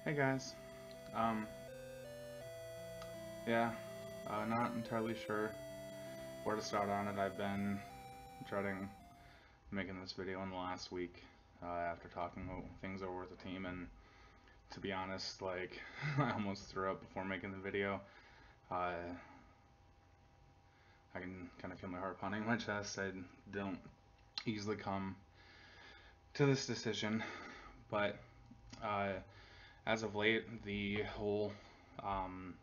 Hey guys. Um, yeah, not entirely sure where to start on it. I've been dreading making this video in the last week after talking things over with the team, and to be honest, like I almost threw up before making the video. Uh, I can kind of feel my heart pounding in my chest. I don't easily come to this decision, but uh, as of late, the whole um,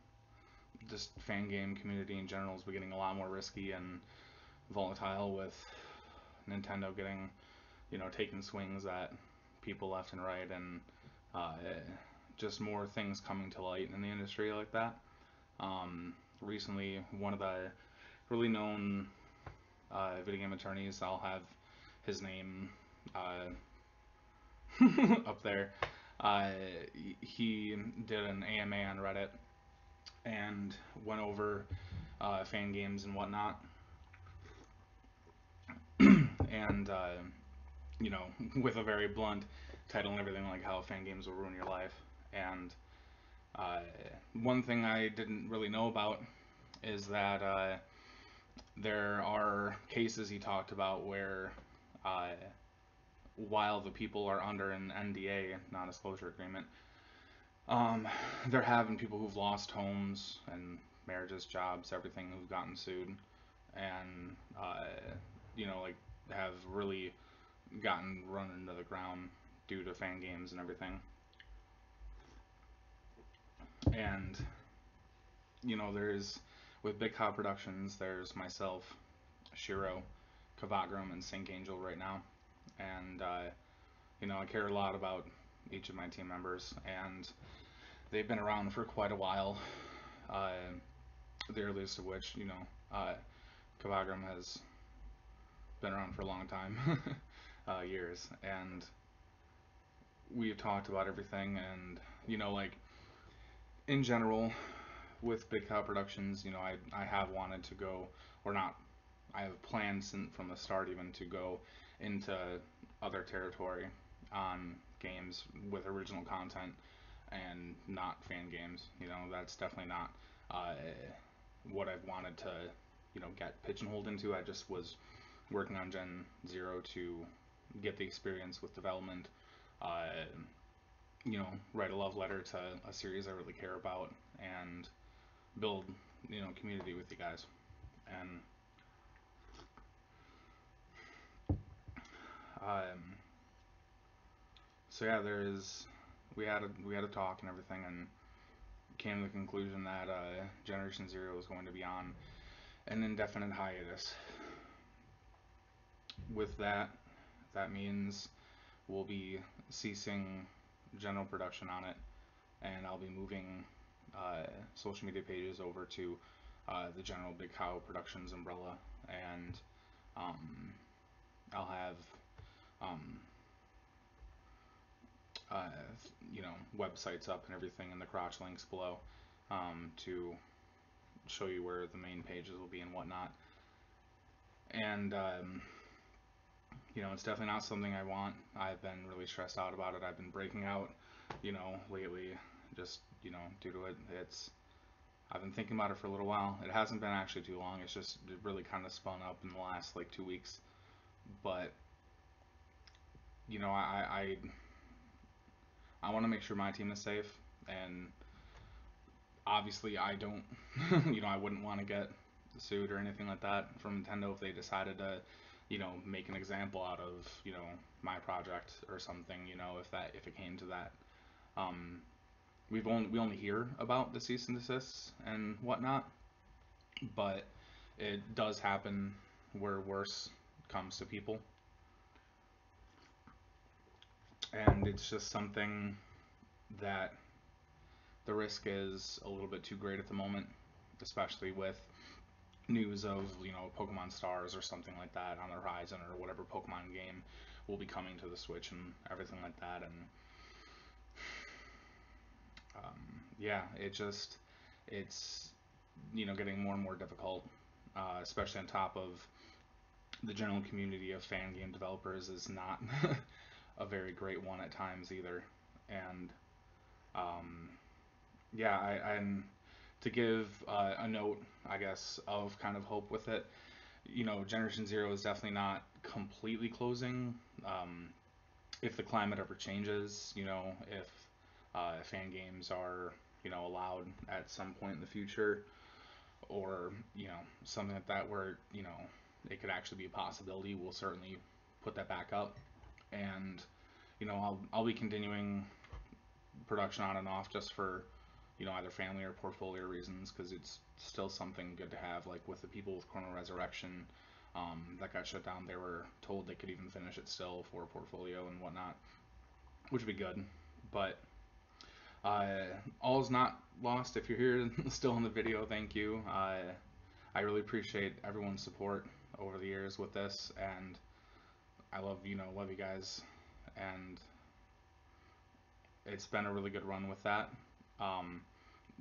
just fan game community in general is getting a lot more risky and volatile, with Nintendo getting, taking swings at people left and right, and uh, just more things coming to light in the industry like that. Recently, one of the really known video game attorneys, I'll have his name up there. Uh, he did an AMA on Reddit and went over fan games and whatnot, and you know, with a very blunt title and everything, like how fan games will ruin your life. And uh, one thing I didn't really know about is that there are cases he talked about where, uh, while the people are under an NDA, non-disclosure agreement, um, there have been people who've lost homes and marriages, jobs, everything, who've gotten sued, and like have really gotten run into the ground due to fan games and everything. And there's, with Big Cow Productions, there's myself, Shiro, Kavagram, and Sync Angel right now. And I care a lot about each of my team members, and they've been around for quite a while. Uh, the earliest of which, Kavagram has been around for a long time, years, and we've talked about everything. And like, in general, with Big Cow Productions, I have wanted to go, or not, I have plans from the start even to go into other territory on games with original content and not fan games. That's definitely not uh, what I've wanted to, get pigeonholed into. I just was working on Gen Zero to get the experience with development, uh, write a love letter to a series I really care about, and build, community with you guys. And um, so yeah, we had a talk and everything, and came to the conclusion that Generation Zero is going to be on an indefinite hiatus. With that, that means we'll be ceasing general production on it, and I'll be moving social media pages over to the general Big Cow Productions umbrella, and um, I'll have um, uh, websites up and everything in the crotch links below, to show you where the main pages will be and whatnot. And it's definitely not something I want. I've been really stressed out about it. I've been breaking out, lately, just due to it. I've been thinking about it for a little while. It hasn't been actually too long. It's just it really kind of spun up in the last like 2 weeks. But I want to make sure my team is safe, and obviously I don't, I wouldn't want to get sued or anything like that from Nintendo if they decided to, make an example out of, my project or something, if it came to that. Um, we only hear about the cease and desists and whatnot, but it does happen where worse comes to people, and it's just something that the risk is a little bit too great at the moment, especially with news of Pokemon Stars or something like that on the horizon, or whatever Pokemon game will be coming to the Switch and everything like that. And yeah, it's getting more and more difficult, especially on top of the general community of fan game developers is not a very great one at times either. And Um, yeah, and to give a note, I guess, of kind of hope with it, Generation Zero is definitely not completely closing. Um, if the climate ever changes, if fan games are, allowed at some point in the future, or something like that, where it could actually be a possibility, we'll certainly put that back up. And I'll be continuing production on and off just for either family or portfolio reasons, because it's still something good to have. Like with the people with Chrono Resurrection, that got shut down, they were told they could even finish it still for portfolio and whatnot, which would be good. But uh, all is not lost. If you're here still in the video, thank you. I really appreciate everyone's support over the years with this, and I love you guys, and it's been a really good run with that. Um,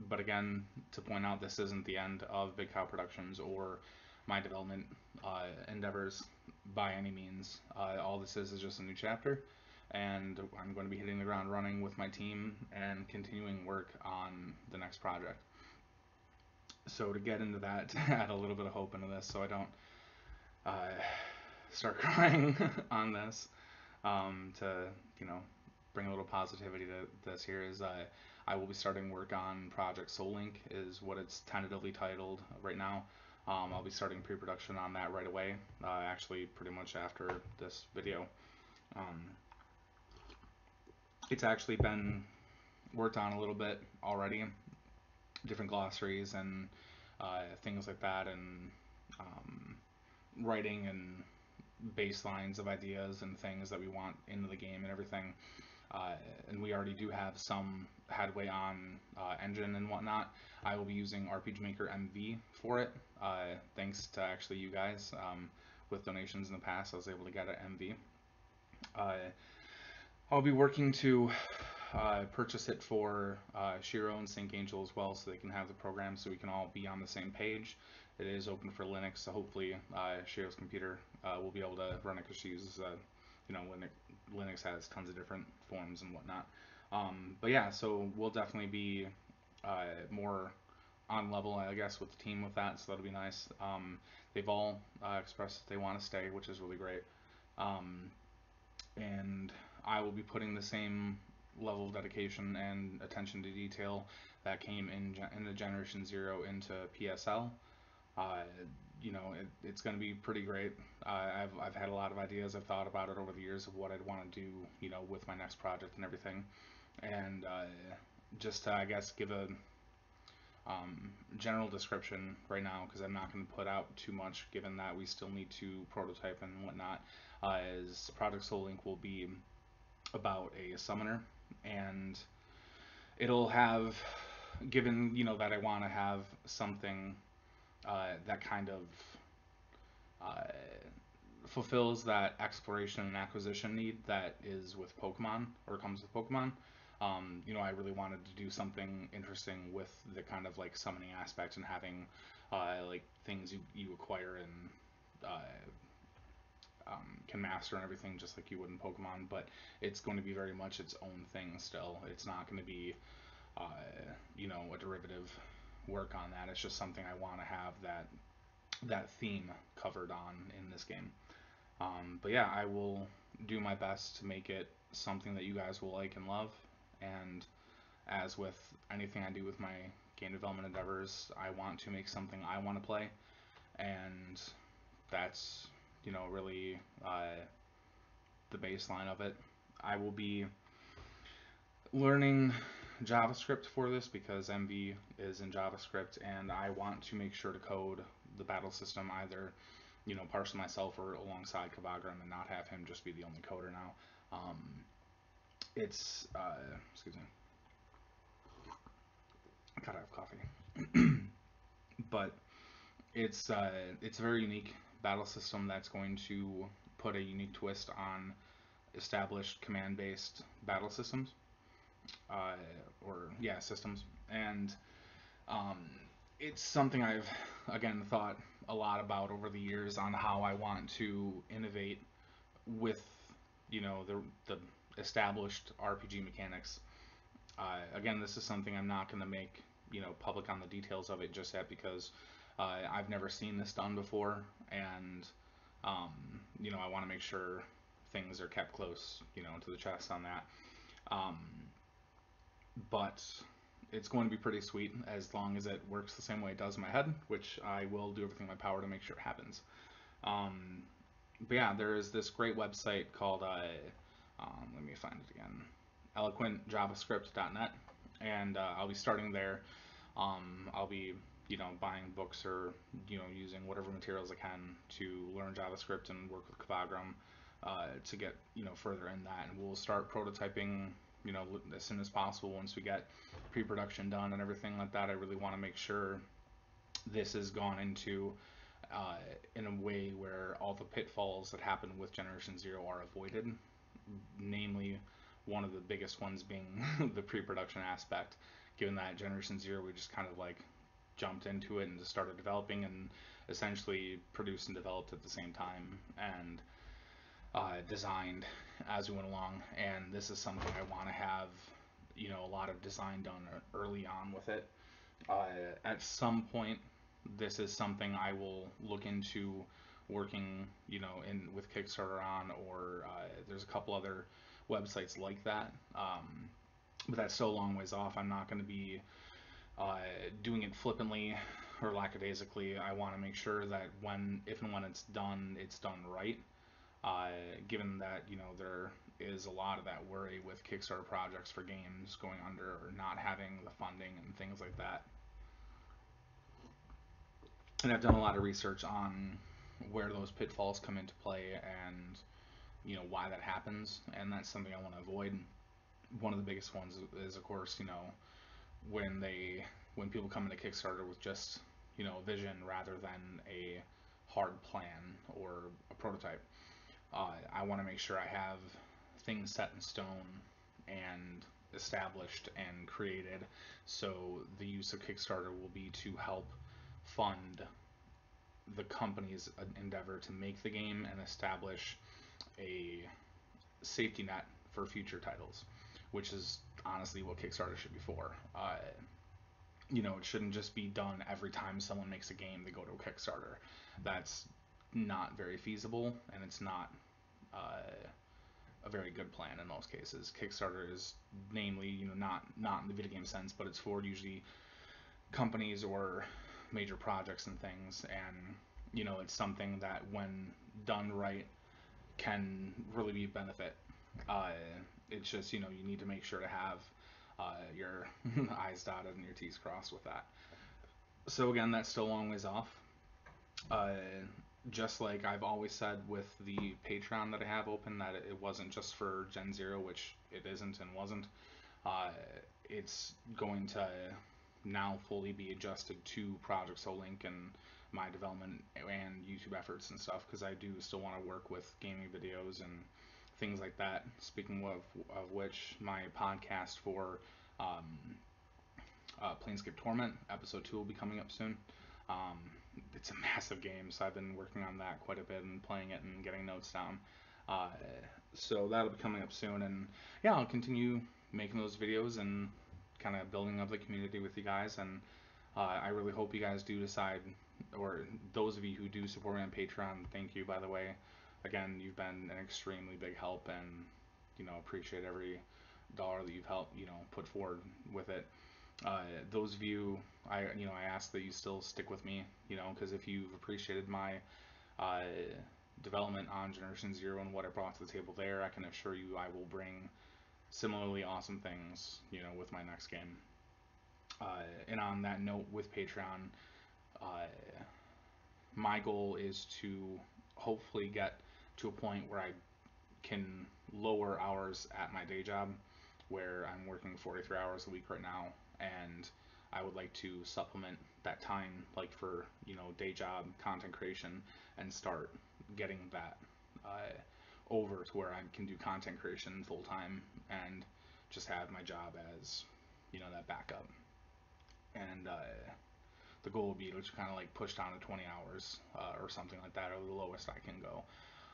but again, to point out, this isn't the end of Big Cow Productions or my development endeavors by any means. All this is just a new chapter, and I'm going to be hitting the ground running with my team and continuing work on the next project. So to get into that, to add a little bit of hope into this, so I don't uh, start crying on this, to bring a little positivity to this here is I will be starting work on Project Soul Link, is what it's tentatively titled right now. I'll be starting pre-production on that right away, actually pretty much after this video. Um, it's actually been worked on a little bit already, different glossaries and things like that, and um, writing and baselines of ideas and things that we want into the game and everything. And we already do have some headway on engine and whatnot. I will be using RPG Maker MV for it, thanks to actually you guys. With donations in the past, I was able to get an MV. I'll be working to purchase it for Shiro and Sync Angel as well, so they can have the program, so we can all be on the same page. It is open for Linux, so hopefully Shiro's computer will be able to run it, because she uses, Linux has tons of different forms and whatnot. But yeah, so we'll definitely be more on level, I guess, with the team with that, so that'll be nice. They've all expressed that they want to stay, which is really great. Um, and I will be putting the same level of dedication and attention to detail that came in the Generation Zero into PSL. Uh, it's going to be pretty great. I've had a lot of ideas. I've thought about it over the years of what I'd want to do, with my next project and everything. And just to, I guess, give a general description right now, because I'm not going to put out too much, given that we still need to prototype and whatnot. Is Project Soul Link will be about a summoner, and it'll have, given that I want to have something that kind of uh, fulfills that exploration and acquisition need that is with Pokemon, or comes with Pokemon. I really wanted to do something interesting with the kind of like summoning aspect, and having like things you acquire and can master and everything, just like you would in Pokemon. But it's going to be very much its own thing still. It's not going to be uh, a derivative work on that. It's just something I want to have that theme covered on in this game. But yeah, I will do my best to make it something that you guys will like and love. And as with anything I do with my game development endeavors, I want to make something I want to play, and that's really the baseline of it. I will be learning JavaScript for this, because MV is in JavaScript, and I want to make sure to code the battle system either partially myself or alongside Kavagram, and not have him just be the only coder now. It's excuse me, I gotta have coffee. But it's a very unique battle system that's going to put a unique twist on established command-based battle systems, uh, or yeah, systems. And um, it's something I've again thought a lot about over the years, on how I want to innovate with the established RPG mechanics. Again, this is something I'm not going to make, public on the details of it just yet because I've never seen this done before, and um, I want to make sure things are kept close, to the chest on that. Um, but it's going to be pretty sweet as long as it works the same way it does in my head, which I will do everything in my power to make sure it happens. Um, but yeah, there is this great website called, let me find it again, eloquentjavascript.net, and I'll be starting there. I'll be, buying books or, using whatever materials I can to learn JavaScript and work with Kavagram to get, further in that. And we'll start prototyping, as soon as possible once we get pre-production done and everything like that. I really want to make sure this has gone into uh, in a way where all the pitfalls that happen with Generation Zero are avoided. Namely, one of the biggest ones being the pre-production aspect. Given that Generation Zero, we just kind of like jumped into it and just started developing and essentially produced and developed at the same time and designed as we went along. And this is something I want to have, a lot of design done early on with it. At some point, this is something I will look into working, in with Kickstarter on, or there's a couple other websites like that. But that's so long ways off. I'm not going to be doing it flippantly or lackadaisically. I want to make sure that if and when it's done right. Given that there is a lot of that worry with Kickstarter projects for games going under or not having the funding and things like that. And I've done a lot of research on where those pitfalls come into play and why that happens, and that's something I want to avoid. One of the biggest ones is, of course, when when people come into Kickstarter with just a vision rather than a hard plan or a prototype. I want to make sure I have things set in stone and established and created, so the use of Kickstarter will be to help fund the company's endeavor to make the game and establish a safety net for future titles, which is honestly what Kickstarter should be for. It shouldn't just be done every time someone makes a game, they go to a Kickstarter. That's not very feasible, and it's not a very good plan in most cases. Kickstarter is namely, not in the video game sense, but it's for usually companies or major projects and things, and it's something that when done right can really be a benefit. Uh, it's just you need to make sure to have your I's dotted and your T's crossed with that. So again, that's still a long ways off. Uh, just like I've always said with the Patreon that I have open, that it wasn't just for Gen Zero, which it isn't and wasn't. Uh, it's going to now fully be adjusted to Project Solink and my development and YouTube efforts and stuff, because I do still want to work with gaming videos and things like that. Speaking of which, my podcast for Planescape Torment episode 2 will be coming up soon. Um, it's a massive game, so I've been working on that quite a bit and playing it and getting notes down. Uh, so that'll be coming up soon, and yeah, I'll continue making those videos and kind of building up the community with you guys. And I really hope you guys do decide, or those of you who do support me on Patreon, thank you, by the way. Again, you've been an extremely big help, and appreciate every dollar that you've helped put forward with it. Those of you, I ask that you still stick with me, because if you've appreciated my uh, development on Generation Zero and what I brought to the table there, I can assure you I will bring similarly awesome things, with my next game. And on that note, with Patreon, uh, my goal is to hopefully get to a point where I can lower hours at my day job, where I'm working 43 hours a week right now, and I would like to supplement that time, like for day job content creation, and start getting that over to where I can do content creation full time and just have my job as that backup. And the goal would be to kind of like push down to 20 hours or something like that, or the lowest I can go,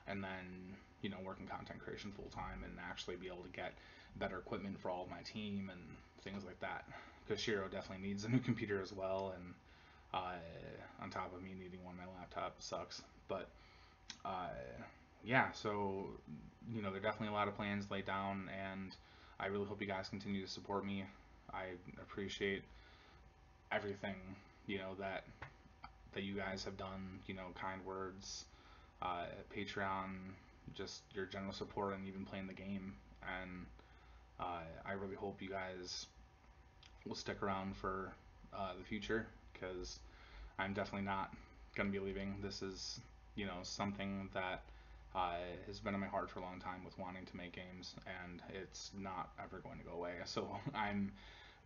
and then working content creation full time and actually be able to get better equipment for all of my team and things like that. Because Shiro definitely needs a new computer as well, and on top of me needing one, my laptop sucks. But uh, yeah, so there are definitely a lot of plans laid down, and I really hope you guys continue to support me. I appreciate everything that you guys have done. Kind words, Patreon, just your general support, and even playing the game. And I really hope you guys will stick around for the future, because I'm definitely not going to be leaving. This is, something that has been in my heart for a long time with wanting to make games, and it's not ever going to go away. So I'm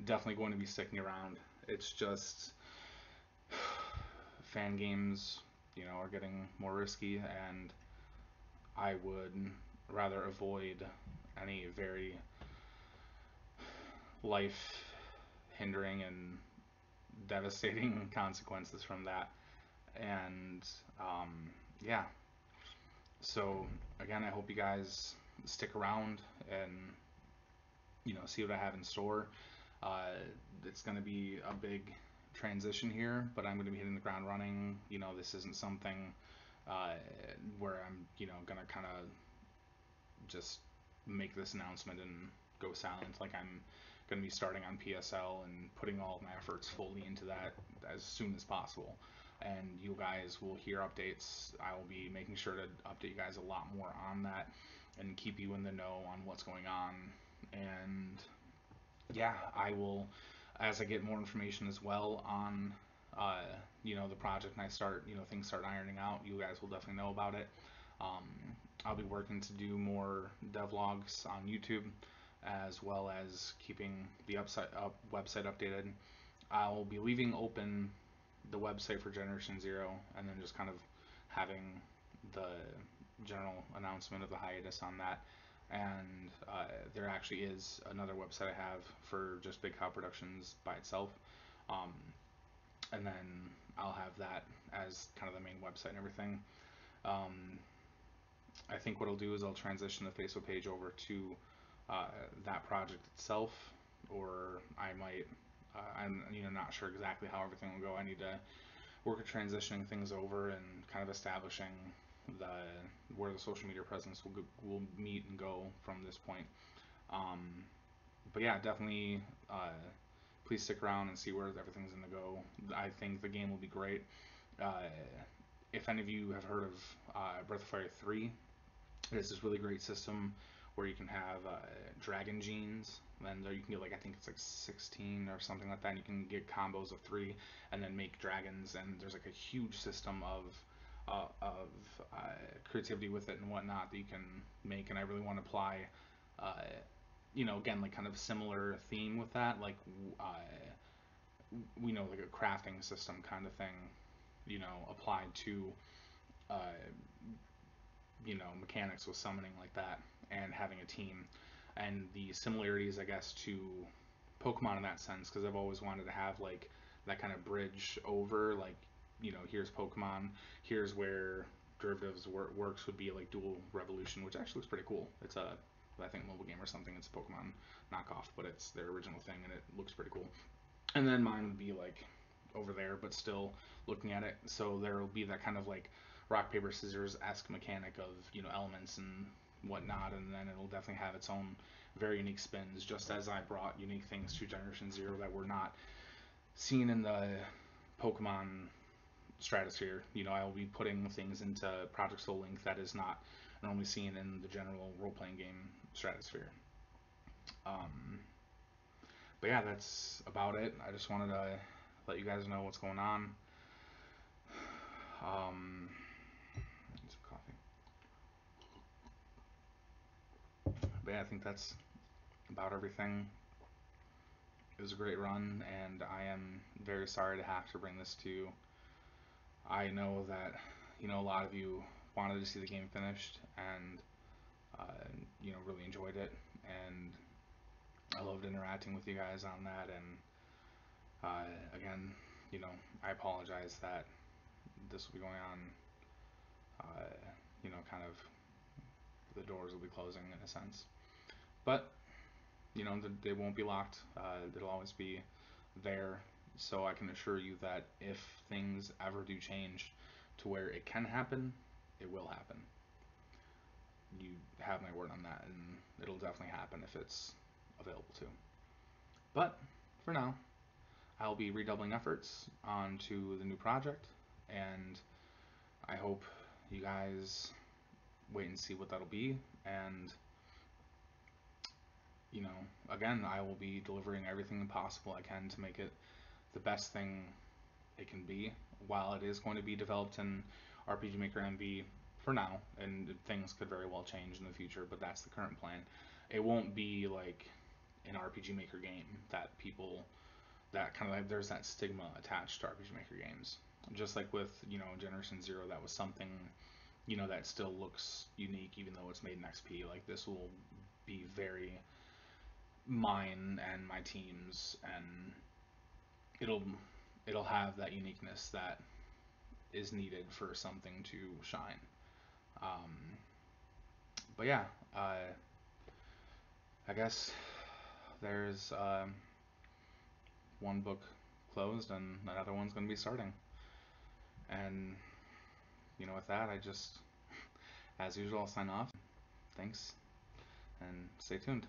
definitely going to be sticking around. It's just fan games, are getting more risky, and I would rather avoid any very life hindering and devastating consequences from that. And yeah, so again, I hope you guys stick around and see what I have in store. Uh, it's going to be a big transition here, but I'm going to be hitting the ground running. This isn't something uh, where I'm going to kind of just make this announcement and go silent. Like, I'm going to be starting on PSL and putting all of my efforts fully into that as soon as possible. And you guys will hear updates. I will be making sure to update you guys a lot more on that and keep you in the know on what's going on. And yeah, I will, as I get more information as well on the project, and I start, things start ironing out, you guys will definitely know about it. um, I'll be working to do more devlogs on YouTube, as well as keeping the website updated. I'll be leaving open the website for Generation Zero, and then just kind of having the general announcement of the hiatus on that. And there actually is another website I have for just Big Cow Productions by itself. Um, and then I'll have that as kind of the main website and everything. Um, I think what I'll do is I'll transition the Facebook page over to that project itself, or I might. I'm not sure exactly how everything will go. I need to work at transitioning things over and kind of establishing the where the social media presence will meet and go from this point. Um, but yeah, definitely. Please stick around and see where everything's gonna go. I think the game will be great. Uh, if any of you have heard of Breath of Fire 3, it's this really great system where you can have dragon genes, and there you can get, like, I think it's like 16 or something like that, and you can get combos of 3 and then make dragons, and there's like a huge system of creativity with it and whatnot that you can make. And I really want to apply uh, again, like, kind of similar theme with that, like like a crafting system kind of thing, applied to uh, mechanics with summoning like that, and having a team, and the similarities, I guess, to Pokemon in that sense, because I've always wanted to have, like, that kind of bridge over, like, here's Pokemon, here's where derivatives works, would be like Dual Revolution, which actually looks pretty cool. It's a, I think, mobile game or something. It's a Pokemon knockoff, but it's their original thing, and it looks pretty cool. And then mine would be like over there, but still looking at it. So there will be that kind of like rock paper scissors esque mechanic of elements and whatnot, and then it'll definitely have its own very unique spins. Just as I brought unique things to Generation Zero that were not seen in the Pokemon stratosphere. I will be putting things into Project Soul Link that is not normally seen in the general role playing game stratosphere. Um, but yeah, that's about it. I just wanted to let you guys know what's going on. Need some coffee. But yeah, I think that's about everything. It was a great run, and I am very sorry to have to bring this to you. I know that a lot of you wanted to see the game finished, and really enjoyed it, and I loved interacting with you guys on that. And again, I apologize that this will be going on. Kind of the doors will be closing in a sense, but they won't be locked. It'll always be there. So I can assure you that if things ever do change to where it can happen, it will happen. You have my word on that, and it'll definitely happen if it's available to. But for now, I'll be redoubling efforts onto the new project, and I hope you guys wait and see what that'll be. And, again, I will be delivering everything possible I can to make it the best thing it can be, while it is going to be developed in RPG Maker MV for now, and things could very well change in the future, but that's the current plan. It won't be like an RPG Maker game that people that kind of like there's that stigma attached to RPG Maker games. Just like with Generation Zero, that was something that still looks unique even though it's made in XP. Like this will be very mine and my team's, and it'll it'll have that uniqueness that is needed for something to shine. Um, but yeah, I guess there's one book closed and another one's going to be starting. And with that, I just, as usual, I'll sign off. Thanks, and stay tuned.